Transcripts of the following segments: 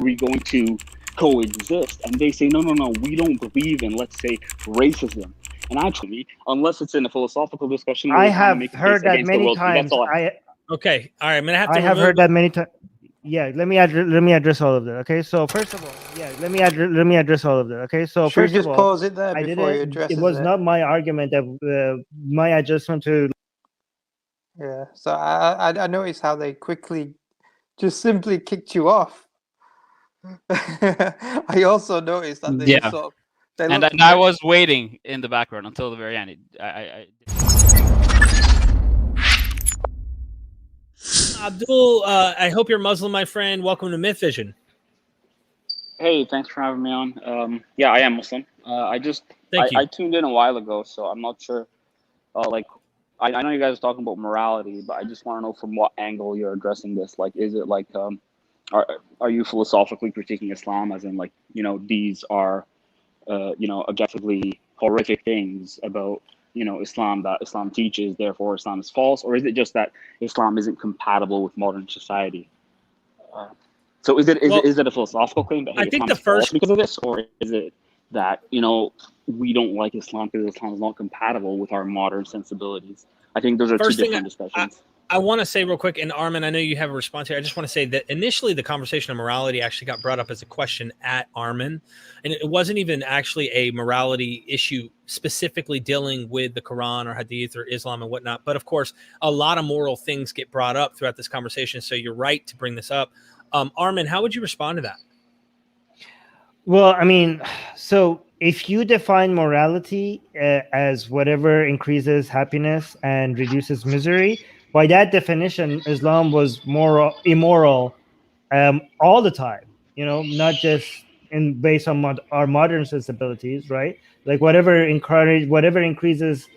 we going to coexist? And they say, no, we don't believe in, let's say, racism. And actually, unless it's in a philosophical discussion where I you're trying to have make a case heard that against the many worldview, that's times. all I Okay, all right. I'm gonna have to. I have heard that many times. Yeah, let me address all of that. Okay, so first of all, let me address all of that. Okay, so Should we first of just all, pause it there I before you didn't. address It was not my argument that my adjustment to. Yeah, so I noticed how they quickly just simply kicked you off. I also noticed that they Yeah. sort of they And looked I was waiting in the background until the very end. Abdul, I hope you're Muslim, my friend. Welcome to Myth Vision. Hey, thanks for having me on. Yeah, I am Muslim. I tuned in a while ago, so I'm not sure. I know you guys are talking about morality, but I just want to know from what angle you're addressing this. Like, is it like, are you philosophically critiquing Islam, as in, like, these are, objectively horrific things about, Islam that Islam teaches, therefore Islam is false, or is it just that Islam isn't compatible with modern society? So is it a philosophical claim that, hey, I think Islam the is false first because of this, or is it that we don't like Islam because Islam is not compatible with our modern sensibilities? I think those are two different discussions. I want to say real quick, and Armin, I know you have a response here. I just want to say that initially the conversation of morality actually got brought up as a question at Armin, and it wasn't even actually a morality issue specifically dealing with the Quran or Hadith or Islam and whatnot. But of course, a lot of moral things get brought up throughout this conversation. So you're right to bring this up. Armin, how would you respond to that? Well, I mean, so if you define morality as whatever increases happiness and reduces misery, by that definition, Islam was immoral all the time. Not just based on our modern sensibilities, right? Like whatever increases,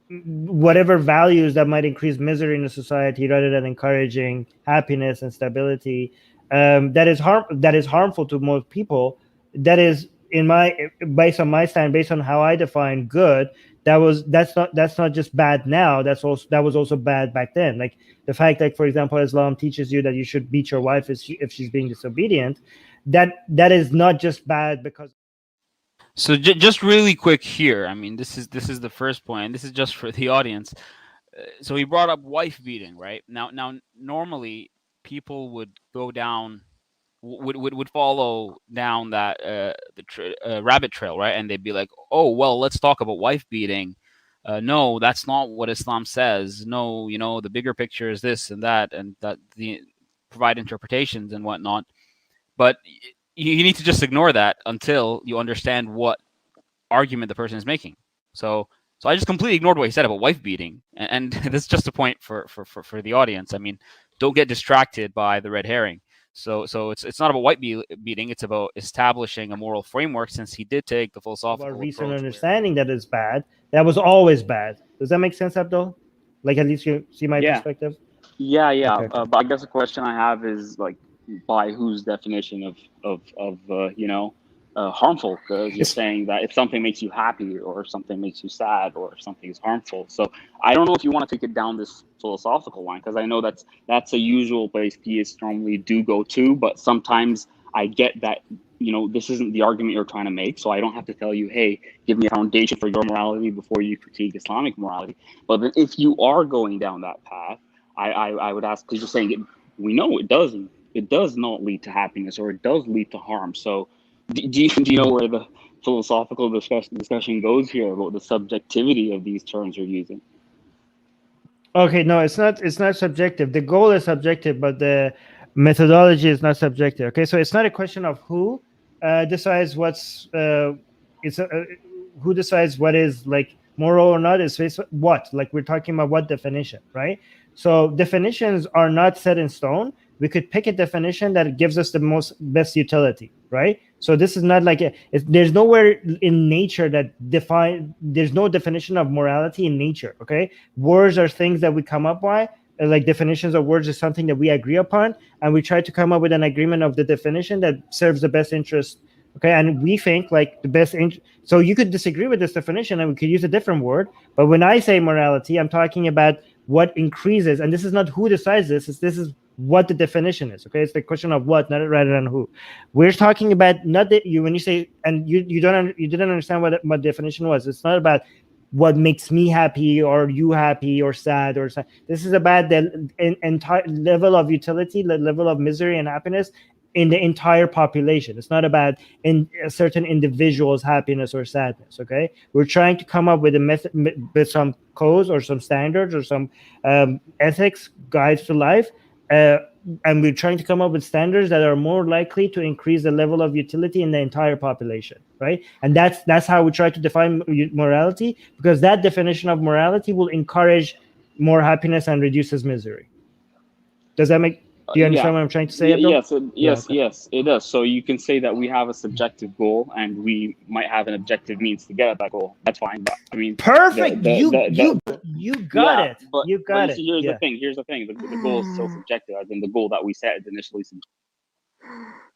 whatever values that might increase misery in a society rather than encouraging happiness and stability, that is harmful to most people. That is based on my stand, based on how I define good. That's not just bad now. That was also bad back then. Like the fact that, for example, Islam teaches you that you should beat your wife if she's being disobedient. That is not just bad because. So just really quick here. I mean, this is the first point, and this is just for the audience. So he brought up wife beating, right? Now normally people would go down, would follow down that rabbit trail, right? And they'd be like, oh well, let's talk about wife beating. No, that's not what Islam says. No, the bigger picture is this and that, and that the provide interpretations and whatnot. But you need to just ignore that until you understand what argument the person is making. So I just completely ignored what he said about wife beating, and this is just a point for the audience. I mean, don't get distracted by the red herring. So it's not about wife beating. It's about establishing a moral framework. Since he did take the philosophical about recent understanding that is bad, that was always bad. Does that make sense, Abdul? Like, at least you see my perspective. Yeah. Okay. But I guess the question I have is, like, by whose definition of harmful? Because you're saying that if something makes you happy or something makes you sad or something is harmful. So I don't know if you want to take it down this philosophical line, because I know that's a usual place theists normally do go to, but sometimes I get that this isn't the argument you're trying to make, so I don't have to tell you, hey, give me a foundation for your morality before you critique Islamic morality. But then if you are going down that path, I would ask, because you're saying it, we know it does not lead to happiness, or it does lead to harm. So do you know where the philosophical discussion goes here about the subjectivity of these terms you're using? Okay, no, it's not subjective. The goal is subjective, but the methodology is not subjective. Okay, so it's not a question of who decides who decides what is like moral or not. It's what, like, we're talking about what definition, right? So definitions are not set in stone. We could pick a definition that gives us the best utility, right? So this is not like there's nowhere in nature that there's no definition of morality in nature, okay? Words are things that we come up by, like definitions of words is something that we agree upon, and we try to come up with an agreement of the definition that serves the best interest, okay? And we think like the best so you could disagree with this definition and we could use a different word, but when I say morality, I'm talking about what increases, and this is not who decides this, this is what the definition is. Okay, it's the question of what, not rather than who. We're talking about not that you when you say, and you didn't understand what definition was. It's not about what makes me happy or you happy or sad or sad. This is about the entire level of utility, the level of misery and happiness in the entire population. It's not about in a certain individual's happiness or sadness. Okay, we're trying to come up with a method, with some codes or some standards or some ethics guides to life, and we're trying to come up with standards that are more likely to increase the level of utility in the entire population, right? And that's how we try to define morality, because that definition of morality will encourage more happiness and reduces misery. Does that make Do you understand what I'm trying to say, Abdul? Yes, it does. So you can say that we have a subjective goal, and we might have an objective means to get at that goal. That's fine. But I mean, perfect. You got it. You got it. Here's the thing. Here's the thing. The goal is still subjective, as in the goal that we set is initially subjective.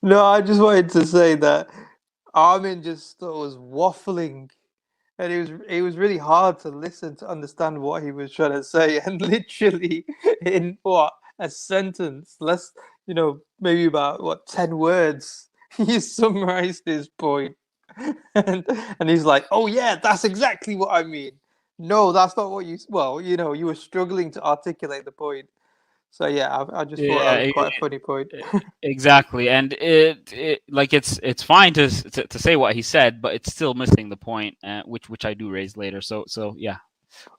No, I just wanted to say that Armin just was waffling, and it was really hard to listen to understand what he was trying to say, and literally in a sentence, less, maybe about 10 words, he summarized his point. and he's like, oh yeah, that's exactly what I mean. No, that's not what you were struggling to articulate the point. So yeah, I just thought that was quite a funny point. Exactly, and it's fine to say what he said, but it's still missing the point, which I do raise later. So yeah.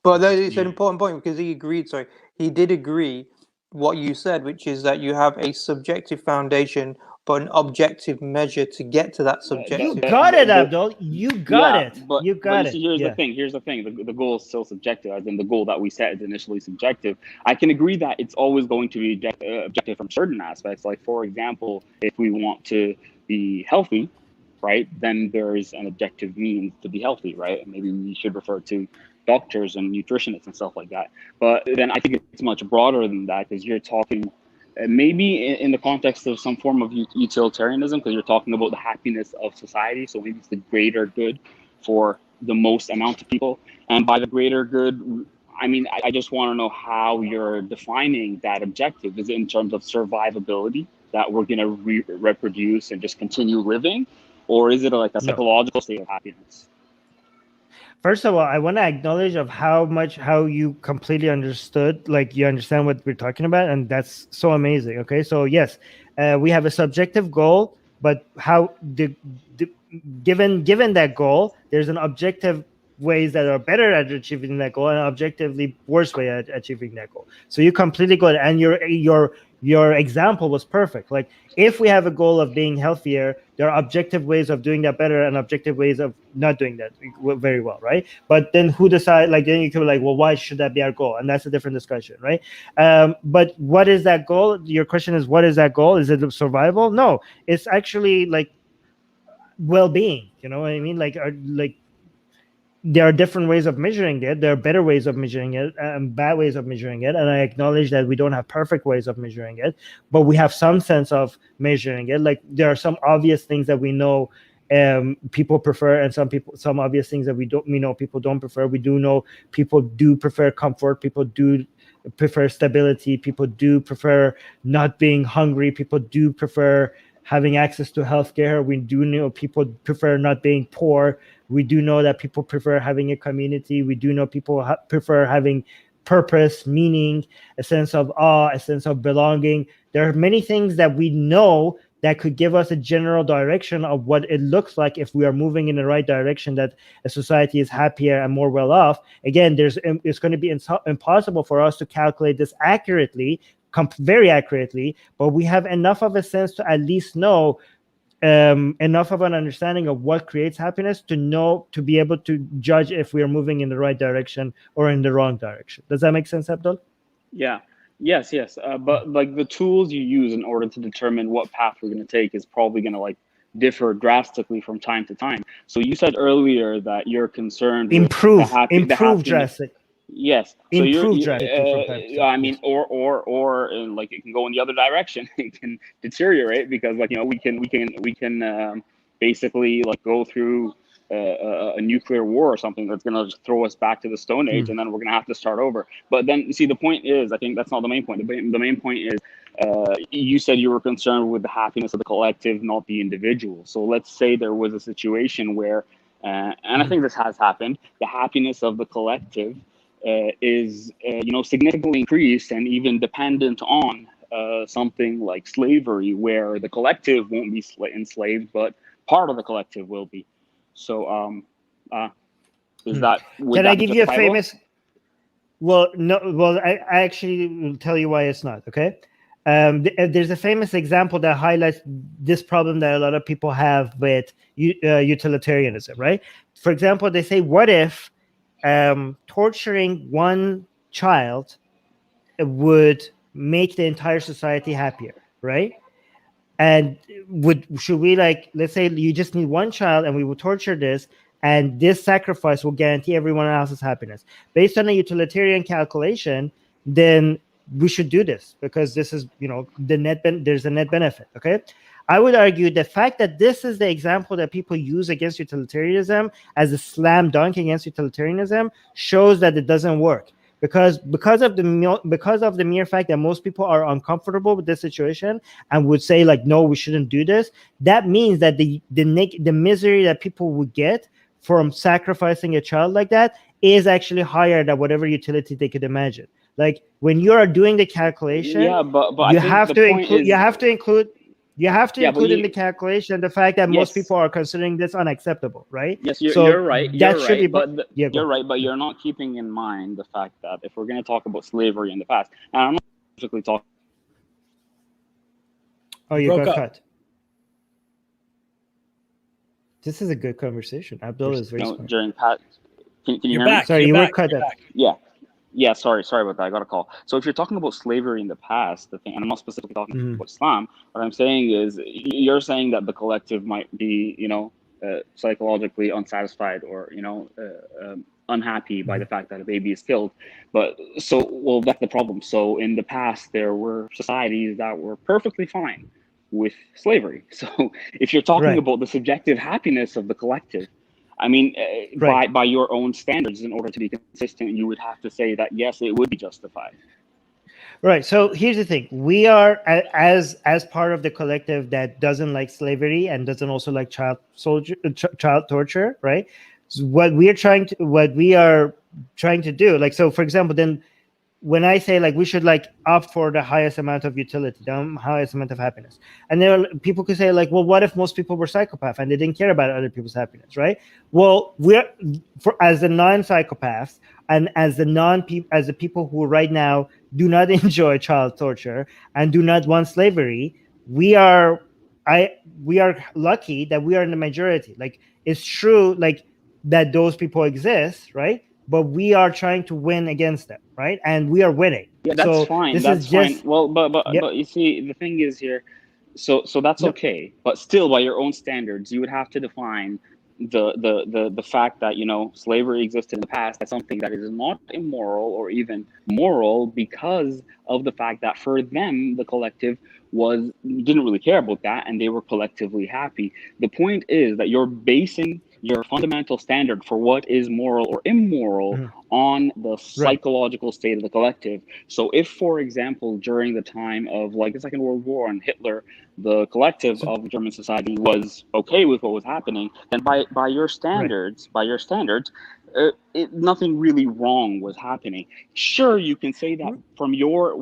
But it's an important point, because he did agree what you said, which is that you have a subjective foundation but an objective measure to get to that subjective. You got it, Abdul. You got it. You got it. Here's the thing. Here's the thing. The goal is still subjective, as in the goal that we set is initially subjective. I can agree that it's always going to be objective from certain aspects. Like, for example, if we want to be healthy, right, then there is an objective means to be healthy, right? And maybe we should refer to doctors and nutritionists and stuff like that. But then I think it's much broader than that, because you're talking maybe in the context of some form of utilitarianism, because you're talking about the happiness of society. So maybe it's the greater good for the most amount of people. And by the greater good, I mean, I just want to know how you're defining that objective. Is it in terms of survivability, that we're going to reproduce and just continue living? Or is it like a psychological state of happiness? First of all, I want to acknowledge of how you completely understood, like you understand what we're talking about, and that's so amazing. Okay, so yes, we have a subjective goal, but how given that goal, there's an objective ways that are better at achieving that goal and objectively worse way at achieving that goal. So you completely got it, and your example was perfect. Like, if we have a goal of being healthier, there are objective ways of doing that better and objective ways of not doing that very well, right? But then who decide? Like, then you could be like, well, why should that be our goal? And that's a different discussion, right? But what is that goal? Your question is, what is that goal? Is it survival? No, it's actually like well-being. You know what I mean? Like there are different ways of measuring it. There are better ways of measuring it and bad ways of measuring it. And I acknowledge that we don't have perfect ways of measuring it, but we have some sense of measuring it. Like, there are some obvious things that we know people prefer, and some obvious things that we know people don't prefer. We do know people do prefer comfort. People do prefer stability. People do prefer not being hungry. People do prefer having access to healthcare. We do know people prefer not being poor. We do know that people prefer having a community. We do know people prefer having purpose, meaning, a sense of awe, a sense of belonging. There are many things that we know that could give us a general direction of what it looks like if we are moving in the right direction, that a society is happier and more well off. Again, it's going to be impossible for us to calculate this accurately, very accurately, but we have enough of a sense to at least know enough of an understanding of what creates happiness to be able to judge if we are moving in the right direction or in the wrong direction. Does that make sense, Abdul? Yeah. Yes. But like, the tools you use in order to determine what path we're going to take is probably going to like differ drastically from time to time. So you said earlier that you're concerned improve with drastic. Yes. So I mean, or like, it can go in the other direction. It can deteriorate, because like, we can basically like go through a nuclear war or something that's going to throw us back to the Stone Age, and then we're going to have to start over. But then, you see, the point is, I think that's not the main point. The main point is You said you were concerned with the happiness of the collective, not the individual. So let's say there was a situation where, and I think this has happened, the happiness of the collective is significantly increased and even dependent on something like slavery, where the collective won't be enslaved, but part of the collective will be. So would Can I that be give you a justifiable? famous? Well, no. Well, I actually will tell you why it's not. Okay. There's a famous example that highlights this problem that a lot of people have with utilitarianism, right? For example, they say, what if torturing one child would make the entire society happier, right? And should we, like, let's say you just need one child and we will torture this, and this sacrifice will guarantee everyone else's happiness based on a utilitarian calculation, then we should do this because this is, there's a net benefit. Okay. I would argue the fact that this is the example that people use against utilitarianism as a slam dunk against utilitarianism shows that it doesn't work, because of the mere fact that most people are uncomfortable with this situation and would say, like, no, we shouldn't do this. That means that the misery that people would get from sacrificing a child like that is actually higher than whatever utility they could imagine. Like, when you are doing the calculation, Yeah, but you I think have the to point include is, you have to include yeah, but in the calculation the fact that most yes, people are considering this unacceptable, right? yes, So you're right. that You're should be right, but yeah, go you're ahead. right, but you're not keeping in mind the fact that if we're going to talk about slavery in the past, and I'm not specifically talking. Oh, you Broke got up. cut. This is a good conversation. Abdullah is very smart. During Pat, can you You're hear back. me? Sorry, You're you were back. cut You're up. back. Yeah. Sorry about that. I got a call. So if you're talking about slavery in the past, the thing, and I'm not specifically talking about Islam, what I'm saying is you're saying that the collective might be, psychologically unsatisfied or, unhappy by the fact that a baby is killed. But well, that's the problem. So in the past, there were societies that were perfectly fine with slavery. So if you're talking Right. about the subjective happiness of the collective, I mean, Right. by your own standards, in order to be consistent, you would have to say that yes, it would be justified. Right. So here's the thing: we are, as part of the collective that doesn't like slavery and doesn't also like child torture, right? So what we are trying to do, like, so for example, then when I say, like, we should, like, opt for the highest amount of utility, the highest amount of happiness, and people could say, like, well, what if most people were psychopaths and they didn't care about other people's happiness, right? Well, as the non-psychopaths and as the people who right now do not enjoy child torture and do not want slavery, we are lucky that we are in the majority. Like, it's true, like, that those people exist, right? But we are trying to win against them, right? And we are winning. Yeah, that's so fine. This That's is just fine. Well, yep. but you see, the thing is here. So that's Yep. okay. But still, by your own standards, you would have to define the fact that slavery existed in the past as something that is not immoral or even moral, because of the fact that for them the collective didn't really care about that and they were collectively happy. The point is that you're basing your fundamental standard for what is moral or immoral on the psychological state of the collective. So if, for example, during the time of, like, the Second World War and Hitler, the collective of German society was okay with what was happening, then by your standards, nothing really wrong was happening. Sure, you can say that from your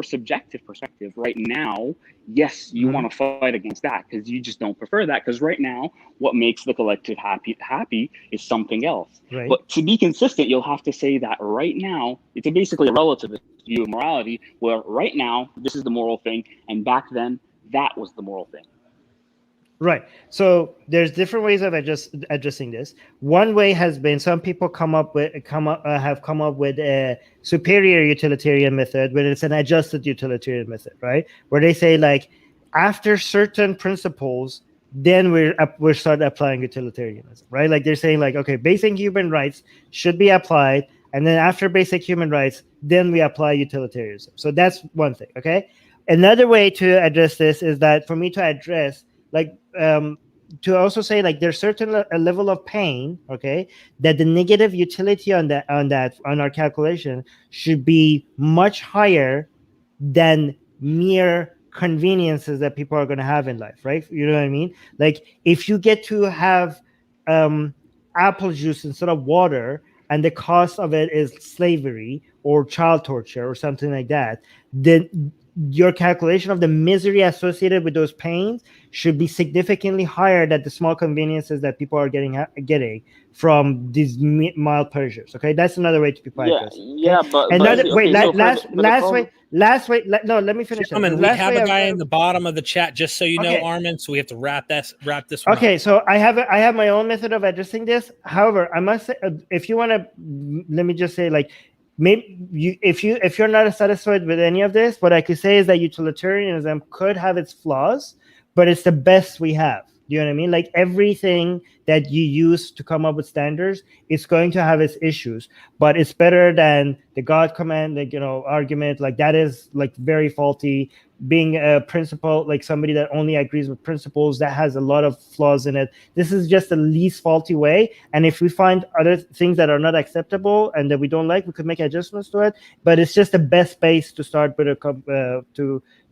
subjective perspective right now, yes, you want to fight against that because you just don't prefer that, because right now what makes the collective happy is something else. Right. But to be consistent, you'll have to say that right now it's basically a relativist view of morality, where right now this is the moral thing and back then that was the moral thing. Right. So there's different ways of addressing this. One way has been, some people have come up with a superior utilitarian method, where it's an adjusted utilitarian method, right? Where they say, like, after certain principles, then we're start applying utilitarianism, right? Like, they're saying, like, okay, basic human rights should be applied, and then after basic human rights, then we apply utilitarianism. So that's one thing. Okay. Another way to address this is that for me to address, like, to also say, like, there's certain a level of pain, okay, that the negative utility on our calculation should be much higher than mere conveniences that people are going to have in life, right? You know what I mean? Like if you get to have apple juice instead of water, and the cost of it is slavery or child torture or something like that, then your calculation of the misery associated with those pains should be significantly higher than the small conveniences that people are getting from these mild pleasures. Okay, that's another way to be Yeah, address. Okay, yeah, but another see, wait, okay, so last way. No, let me finish. Gentlemen, The we last have way a guy in the bottom of the chat, just so you know, Okay. Armin. So we have to wrap this one Okay, up. so I have my own method of addressing this. However, I must say, if you want to, let me just say, like, maybe if you're not satisfied with any of this, what I could say is that utilitarianism could have its flaws, but it's the best we have. Do you know what I mean? Like everything that you use to come up with standards, it's going to have its issues, but it's better than the God command, like, argument. Like that is like very faulty. Being a principle, like somebody that only agrees with principles, that has a lot of flaws in it. This is just the least faulty way. And if we find other things that are not acceptable and that we don't like, we could make adjustments to it. But it's just the best base to start with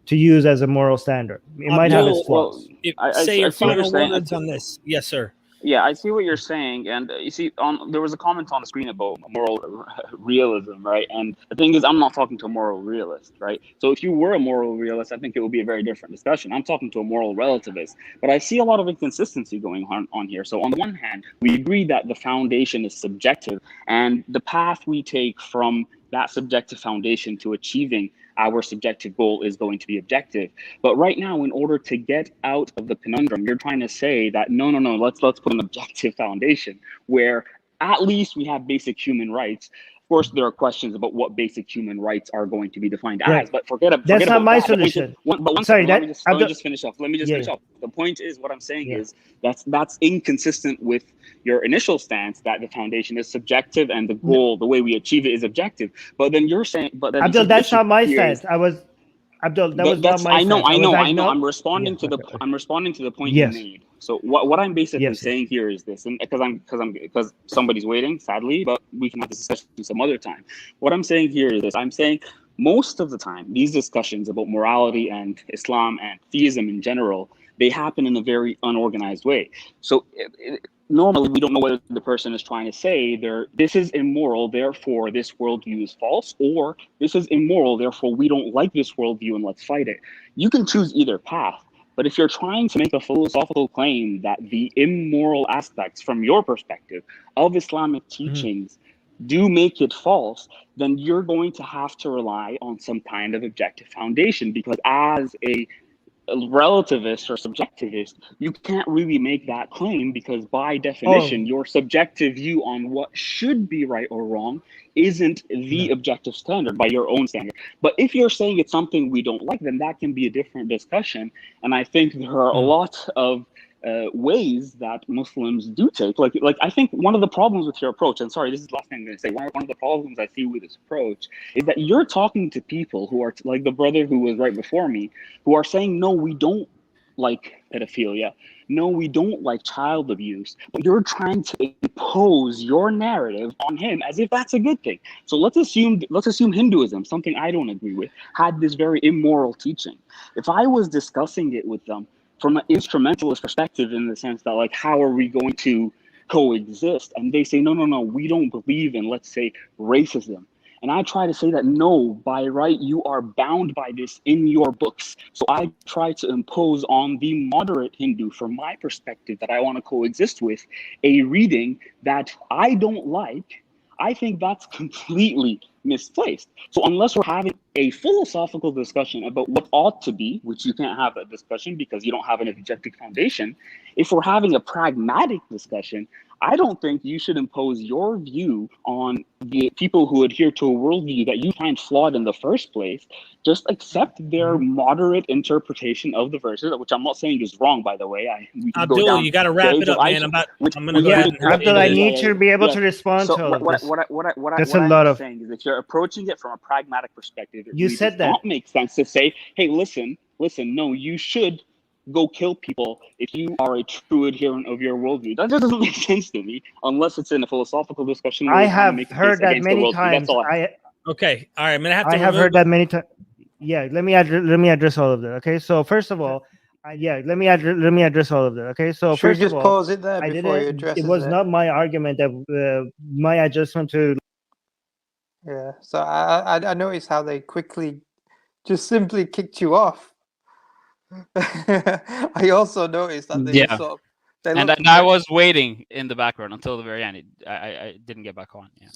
to use as a moral standard. It might have its flaws. Say I your see what you're final saying. words on this. Yes, sir. Yeah, I see what you're saying, and you see, there was a comment on the screen about moral realism, right? And the thing is, I'm not talking to a moral realist, right? So if you were a moral realist, I think it would be a very different discussion. I'm talking to a moral relativist, but I see a lot of inconsistency going on here. So on the one hand, we agree that the foundation is subjective, and the path we take from that subjective foundation to achieving our subjective goal is going to be objective. But right now, in order to get out of the conundrum, you're trying to say that no, let's put an objective foundation where at least we have basic human rights. Of course, there are questions about what basic human rights are going to be defined Right. as, but forget That's about not my that. solution. One Sorry, second, let me just finish off. Yeah. The point is, what I'm saying Yeah. is that's inconsistent with your initial stance that the foundation is subjective and the goal, the way we achieve it, is objective. But then you're saying, Abdul, that's not my stance. Abdul, that was not my stance. I know. I'm responding to the point you made. So what I'm basically saying here is this, and because somebody's waiting, sadly, but we can have this discussion some other time. What I'm saying here is this: I'm saying most of the time these discussions about morality and Islam and theism in general, they happen in a very unorganized way. So normally we don't know whether the person is trying to say this is immoral, therefore this worldview is false, or this is immoral, therefore we don't like this worldview and let's fight it. You can choose either path. But if you're trying to make a philosophical claim that the immoral aspects from your perspective of Islamic teachings do make it false, then you're going to have to rely on some kind of objective foundation, because as a relativist or subjectivist, you can't really make that claim, because by definition, your subjective view on what should be right or wrong isn't the objective standard by your own standard. But if you're saying it's something we don't like, then that can be a different discussion. And I think there are a lot of ways that Muslims do take. Like I think one of the problems with your approach, and sorry, this is the last thing I'm going to say, one of the problems I see with this approach is that you're talking to people who are like the brother who was right before me, who are saying, no, we don't like pedophilia. No, we don't like child abuse. But you're trying to impose your narrative on him as if that's a good thing. So let's assume Hinduism, something I don't agree with, had this very immoral teaching. If I was discussing it with them from an instrumentalist perspective, in the sense that, like, how are we going to coexist? And they say, no, we don't believe in, let's say, racism. And I try to say that, no, by right, you are bound by this in your books. So I try to impose on the moderate Hindu, from my perspective, that I want to coexist with, a reading that I don't like. I think that's completely misplaced. So unless we're having a philosophical discussion about what ought to be, which you can't have that discussion because you don't have an objective foundation, if we're having a pragmatic discussion, I don't think you should impose your view on the people who adhere to a worldview that you find flawed in the first place. Just accept their moderate interpretation of the verses, which I'm not saying is wrong, by the way. Abdul, you got to wrap it up, man. I'm going to go ahead and Abdul, I need to be able to respond to all of this. What I'm saying is, if you're approaching it from a pragmatic perspective, it really does not make sense to say, hey, listen, no, you should go kill people if you are a true adherent of your worldview. That just doesn't make sense to me, unless it's in a philosophical discussion. I have heard that many times. Okay, all right. I'm gonna have to. I have heard that many times. yeah, let me address all of that. Okay, so first of all, let me address all of that. Okay, so Should we first of just all, pause it there I before he didn't. It addresses was it? not my argument that my adjustment to. Yeah. So I noticed how they quickly just simply kicked you off. I also noticed that they just Yeah. sort of they And looked I was waiting in the background until the very end. I didn't get back on. Yeah.